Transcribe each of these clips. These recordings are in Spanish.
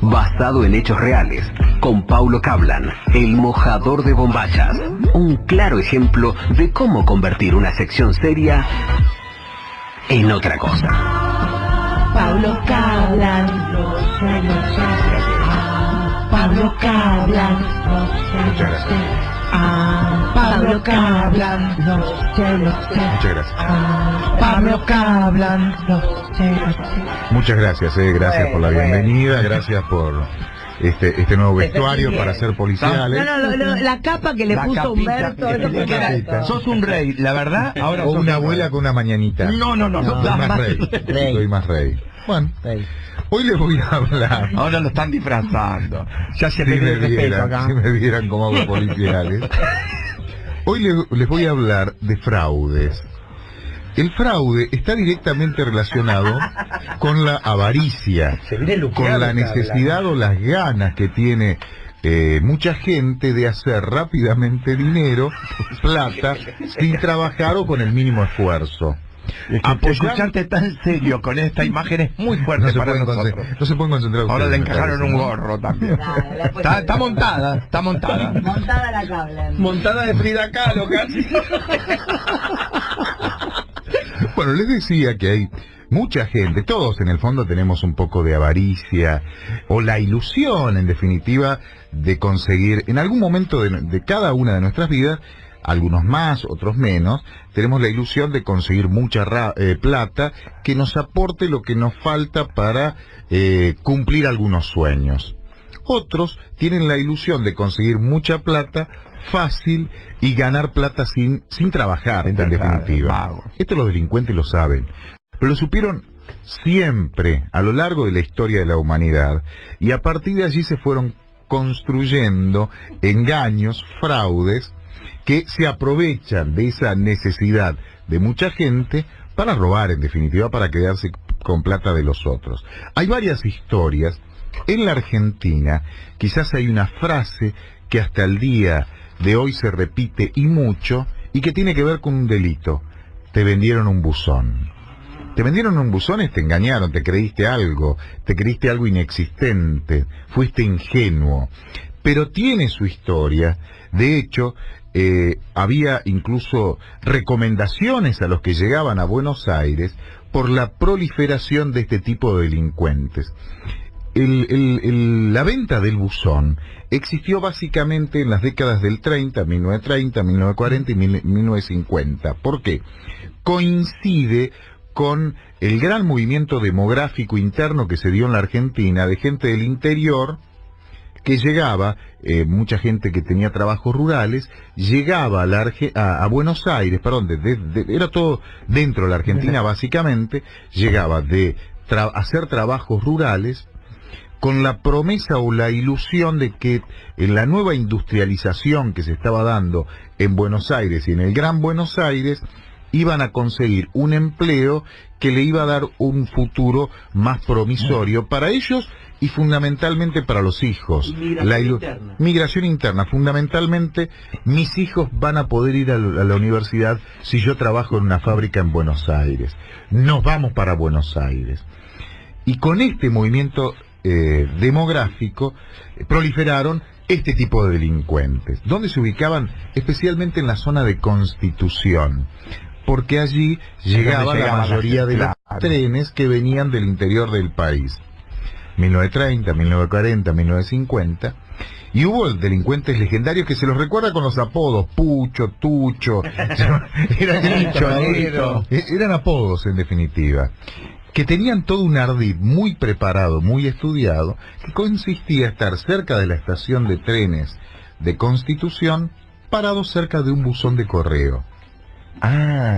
basado en hechos reales, con Paulo Cablan, el mojador de bombachas. Un claro ejemplo de cómo convertir una sección seria en otra cosa. Paulo Cablan, Paulo Cablan, Pablo Cablan, Muchas gracias. Pablo Cablan, Muchas gracias, gracias por la bienvenida, gracias por este nuevo vestuario para ser policiales. No, la capa que le puso Humberto. Sos un rey, la verdad. Ahora O una abuela con una mañanita. No. Soy más rey. Soy más rey. Bueno, hoy les voy a hablar. Ahora lo están disfrazando. Ya se Si perdió me el respeto acá. vieran, si me vieran como hago policiales. Hoy les voy a hablar de fraudes. El fraude está directamente relacionado con la avaricia, con la necesidad o las ganas que tiene mucha gente de hacer rápidamente dinero, plata, sin trabajar o con el mínimo esfuerzo. Escucharte tan serio con esta imagen es muy fuerte para nosotros. No se pueden concentrar ustedes. Ahora le encajaron un gorro también. Está montada. Montada la Cablan. Montada de Frida Kahlo casi. Bueno, les decía que hay mucha gente, todos en el fondo tenemos un poco de avaricia o la ilusión, en definitiva, de conseguir en algún momento de cada una de nuestras vidas, algunos más, otros menos, tenemos la ilusión de conseguir mucha plata que nos aporte lo que nos falta para cumplir algunos sueños. Otros tienen la ilusión de conseguir mucha plata fácil y ganar plata sin trabajar, en definitiva. Esto los delincuentes lo saben, pero lo supieron siempre a lo largo de la historia de la humanidad, y a partir de allí se fueron construyendo engaños, fraudes, que se aprovechan de esa necesidad de mucha gente para robar, en definitiva, para quedarse con plata de los otros. Hay varias historias. En la Argentina, quizás hay una frase que hasta el día de hoy se repite y mucho, y que tiene que ver con un delito. Te vendieron un buzón. Te vendieron un buzón y te engañaron, te creíste algo inexistente, fuiste ingenuo. Pero tiene su historia. De hecho, había incluso recomendaciones a los que llegaban a Buenos Aires por la proliferación de este tipo de delincuentes. La venta del buzón existió básicamente en las décadas del 1930, 1940 y 1950. ¿Por qué? Coincide con el gran movimiento demográfico interno que se dio en la Argentina de gente del interior que llegaba, mucha gente que tenía trabajos rurales, llegaba a Buenos Aires, era todo dentro de la Argentina básicamente, llegaba de hacer trabajos rurales, con la promesa o la ilusión de que en la nueva industrialización que se estaba dando en Buenos Aires y en el Gran Buenos Aires, iban a conseguir un empleo que le iba a dar un futuro más promisorio para ellos y fundamentalmente para los hijos. Migración interna. Fundamentalmente, mis hijos van a poder ir a la universidad si yo trabajo en una fábrica en Buenos Aires. Nos vamos para Buenos Aires. Y con este movimiento demográfico proliferaron este tipo de delincuentes, donde se ubicaban especialmente en la zona de Constitución, porque allí llegaba la mayoría de los trenes que venían del interior del país. 1930, 1940, 1950, y hubo delincuentes legendarios que se los recuerda con los apodos, Pucho, Tucho, eran apodos en definitiva, que tenían todo un ardid muy preparado, muy estudiado, que consistía en estar cerca de la estación de trenes de Constitución, parados cerca de un buzón de correo.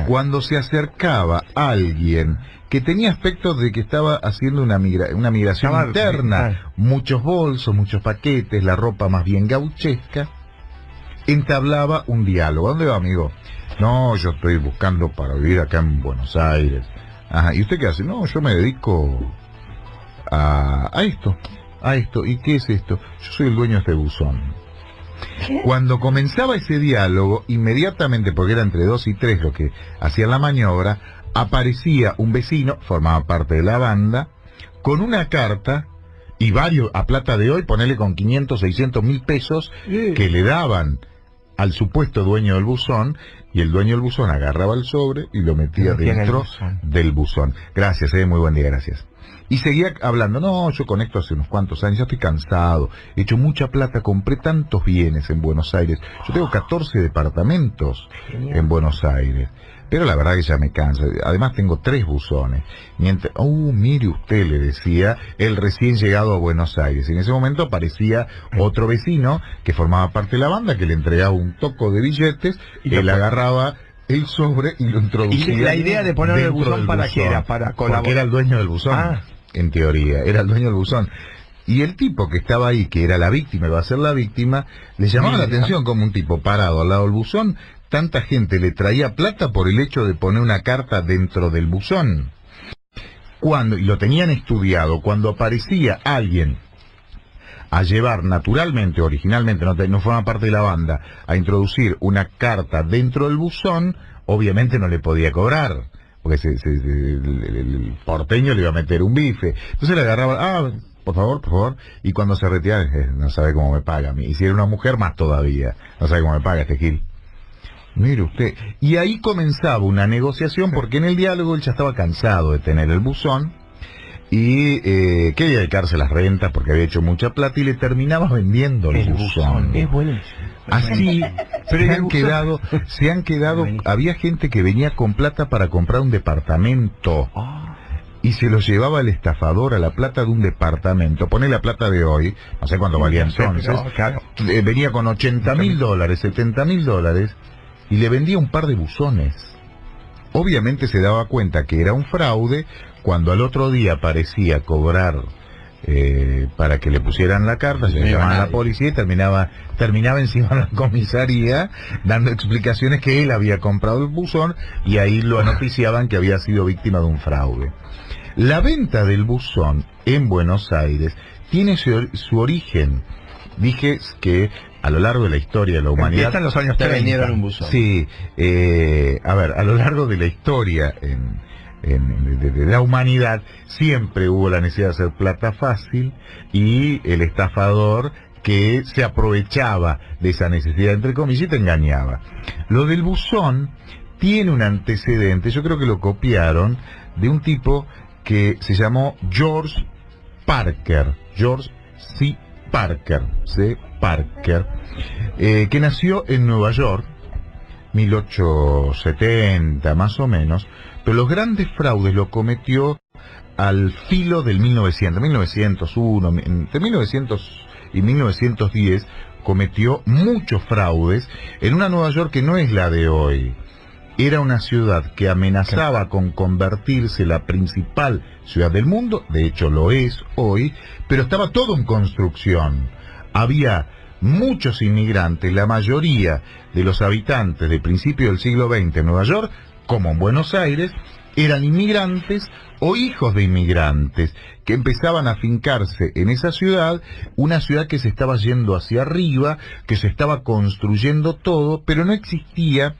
Cuando se acercaba alguien que tenía aspecto de que estaba haciendo una migración interna, muchos bolsos, muchos paquetes, la ropa más bien gauchesca, entablaba un diálogo. ¿Dónde va, amigo? No, yo estoy buscando para vivir acá en Buenos Aires. Ajá, ¿y usted qué hace? No, yo me dedico a esto. ¿Y qué es esto? Yo soy el dueño de este buzón. ¿Qué? Cuando comenzaba ese diálogo, inmediatamente, porque era entre 2 y 3 lo que hacían la maniobra, aparecía un vecino, formaba parte de la banda, con una carta Y varios, a plata de hoy, ponerle con 500, 600 mil pesos que le daban al supuesto dueño del buzón, y el dueño del buzón agarraba el sobre y lo metía dentro del buzón. Gracias, muy buen día, gracias. Y seguía hablando, no, yo con esto hace unos cuantos años, ya estoy cansado, he hecho mucha plata, compré tantos bienes en Buenos Aires, yo tengo 14 departamentos en Buenos Aires, pero la verdad que ya me canso, además tengo 3 buzones. Mientras, mire usted, le decía el recién llegado a Buenos Aires. En ese momento aparecía otro vecino que formaba parte de la banda, que le entregaba un toco de billetes, él agarraba el sobre y lo introducía. ¿Y la idea de ponerle el buzón para qué era? Para colaborar. Porque era el dueño del buzón, en teoría, era el dueño del buzón. Y el tipo que estaba ahí, que era la víctima, iba a ser la víctima, le llamaba la atención como un tipo parado al lado del buzón, tanta gente le traía plata por el hecho de poner una carta dentro del buzón. Y lo tenían estudiado, cuando aparecía alguien a llevar naturalmente, originalmente, no forma parte de la banda, a introducir una carta dentro del buzón, obviamente no le podía cobrar, porque el porteño le iba a meter un bife. Entonces le agarraba, por favor, y cuando se retiraba, no sabe cómo me paga a mí. Y si era una mujer, más todavía, no sabe cómo me paga este Gil. Mire usted. Y ahí comenzaba una negociación, porque en el diálogo él ya estaba cansado de tener el buzón, y quería dedicarse a las rentas porque había hecho mucha plata, y le terminaba vendiendo el buzón. Es buenísimo. Así se han quedado, había gente que venía con plata para comprar un departamento. Y se lo llevaba el estafador a la plata de un departamento. Pone la plata de hoy, no sé cuánto valía entonces. Venía con $80.000, $70.000, y le vendía un par de buzones. Obviamente se daba cuenta que era un fraude cuando al otro día parecía cobrar para que le pusieran la carta, se llamaban a la policía y terminaba encima de la comisaría dando explicaciones que él había comprado el buzón, y ahí lo noticiaban que había sido víctima de un fraude. La venta del buzón en Buenos Aires tiene su origen. Dije que a lo largo de la historia de la humanidad... Empiezan los años 30. Vendieron un buzón. Sí, a lo largo de la historia de la humanidad siempre hubo la necesidad de hacer plata fácil, y el estafador que se aprovechaba de esa necesidad, entre comillas, y te engañaba. Lo del buzón tiene un antecedente, yo creo que lo copiaron de un tipo que se llamó George C. Parker, que nació en Nueva York, 1870 más o menos, pero los grandes fraudes lo cometió al filo del 1901, entre 1900 y 1910, cometió muchos fraudes en una Nueva York que no es la de hoy. Era una ciudad que amenazaba con convertirse en la principal ciudad del mundo, de hecho lo es hoy, pero estaba todo en construcción. Había muchos inmigrantes, la mayoría de los habitantes de principios del siglo XX en Nueva York, como en Buenos Aires, eran inmigrantes o hijos de inmigrantes que empezaban a afincarse en esa ciudad, una ciudad que se estaba yendo hacia arriba, que se estaba construyendo todo, pero no existía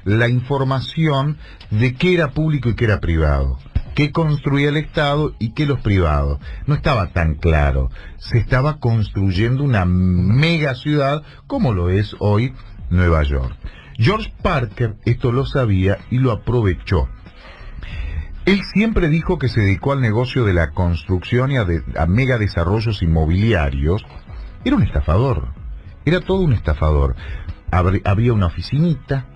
la información de qué era público y qué era privado, qué construía el Estado y qué los privados. No estaba tan claro. Se estaba construyendo una mega ciudad como lo es hoy Nueva York. George Parker esto lo sabía y lo aprovechó. Él siempre dijo que se dedicó al negocio de la construcción y a mega desarrollos inmobiliarios. Era un estafador, era todo un estafador. Abría una oficinita,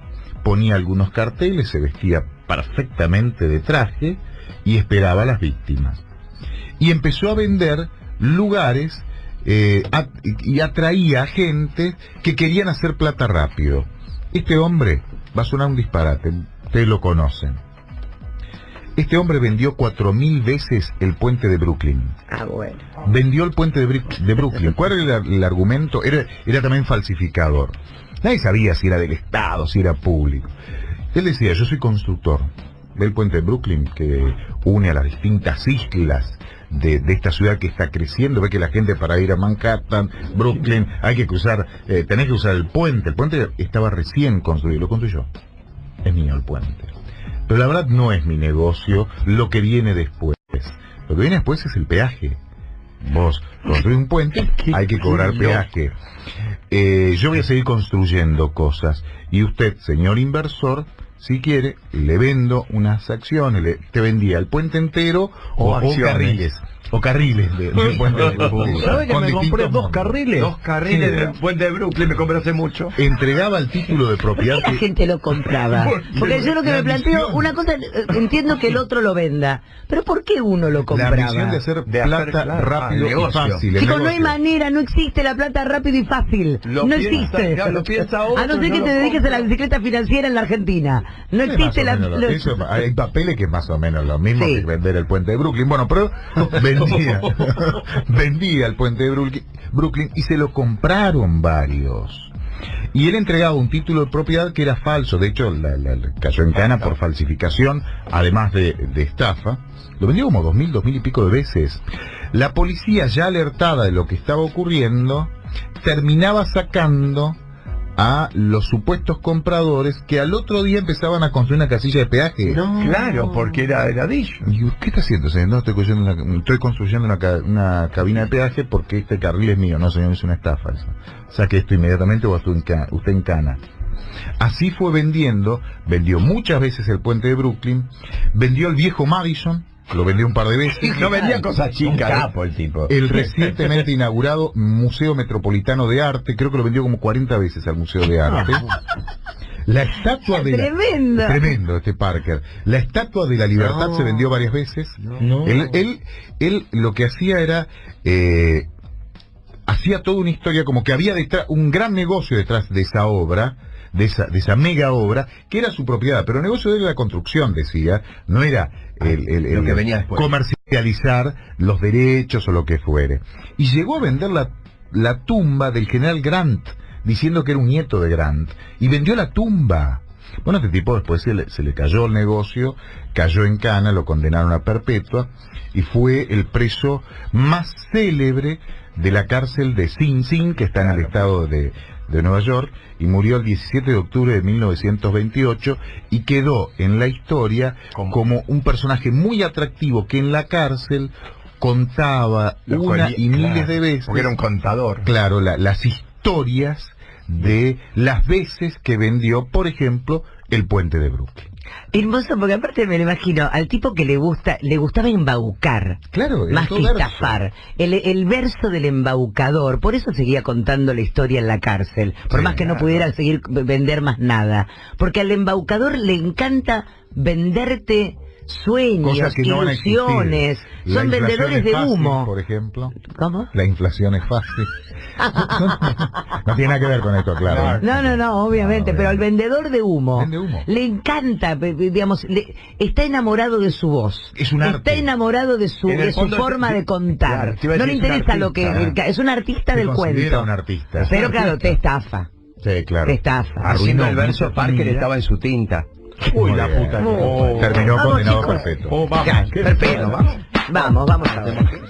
ponía algunos carteles, se vestía perfectamente de traje y esperaba a las víctimas. Y empezó a vender lugares y atraía a gente que querían hacer plata rápido. Este hombre, va a sonar un disparate, ustedes lo conocen. Este hombre vendió 4.000 veces el puente de Brooklyn. Bueno. Vendió el puente de Brooklyn. ¿Cuál era el argumento? Era también falsificador. Nadie sabía si era del Estado, si era público. Él decía, yo soy constructor. Ve el puente de Brooklyn que une a las distintas islas de esta ciudad que está creciendo. Ve que la gente para ir a Manhattan, Brooklyn, hay que cruzar, tenés que usar el puente. El puente estaba recién construido, lo construyó. Es mío el puente. Pero la verdad no es mi negocio lo que viene después. Lo que viene después es el peaje. vos construís un puente, hay que cobrar peaje. Yo voy a seguir construyendo cosas y usted, señor inversor, si quiere, le vendo unas acciones, te vendía el puente entero o carriles. O carriles de puente de Brooklyn. ¿Sabes que me compré dos carriles? Dos carriles del puente de Brooklyn, me compré hace mucho. Entregaba el título de propiedad. ¿Por qué la gente lo compraba? Porque yo lo que me planteo, una cosa, entiendo que el otro lo venda, pero ¿por qué uno lo compraba? La misión de hacer plata rápido y fácil. Chicos, no hay manera, no existe la plata rápido y fácil. No existe. Lo piensa otro, a no ser que te dediques a la bicicleta financiera en la Argentina. No existe la... Hay papeles que es más o menos lo mismo que vender el puente de Brooklyn. Bueno, pero vendía el puente de Brooklyn y se lo compraron varios. Y él entregaba un título de propiedad que era falso. De hecho, cayó en cana por falsificación, además de estafa. Lo vendió como 2000 y pico de veces. La policía, ya alertada de lo que estaba ocurriendo, terminaba sacando a los supuestos compradores que al otro día empezaban a construir una casilla de peaje. No. Claro, porque era heladillo. Y ¿qué está haciendo, señor? No, estoy construyendo una cabina de peaje porque este carril es mío. No, señor, es una estafa eso. Saque esto inmediatamente o usted en cana. Así fue vendió muchas veces el puente de Brooklyn, vendió el viejo Madison, lo vendió un par de veces. No vendía cosas chicas. Un capo el tipo. El recientemente inaugurado Museo Metropolitano de Arte, creo que lo vendió como 40 veces al Museo de Arte. La estatua de tremendo este Parker. La estatua de la Libertad se vendió varias veces. Él lo que hacía era hacía toda una historia como que había detrás un gran negocio detrás de esa obra, de esa mega obra, que era su propiedad, pero el negocio de la construcción, decía, no era lo que venía después, comercializar los derechos o lo que fuere. Y llegó a vender la tumba del general Grant, diciendo que era un nieto de Grant, y vendió la tumba. Bueno, este tipo después se le cayó el negocio, cayó en cana, lo condenaron a perpetua, y fue el preso más célebre de la cárcel de Sing Sing, que está en el estado de Nueva York, y murió el 17 de octubre de 1928, y quedó en la historia como un personaje muy atractivo que en la cárcel contaba miles de veces. Porque era un contador. Claro, las historias de las veces que vendió, por ejemplo, el puente de Brooklyn. Hermoso, porque aparte me lo imagino, al tipo que le gustaba embaucar, claro, más que estafar, el verso del embaucador, por eso seguía contando la historia en la cárcel, por más que no pudiera seguir vender más nada, porque al embaucador le encanta venderte sueños, cosas que ilusiones, no son vendedores de fácil, humo. Por ejemplo. ¿Cómo? La inflación es fácil. No tiene nada que ver con esto, claro. No, obviamente, pero al vendedor de humo, vende humo, le encanta, digamos, está enamorado de su voz, es un arte, está enamorado de su forma de contar, no le interesa lo que es un artista del cuento, un artista, pero claro, te estafa. Sí, claro. Te estafa. Haciendo el verso, Parker estaba en su tinta. Uy, la puta. Terminó condenado perpetuo. Perfecto, vamos a ver.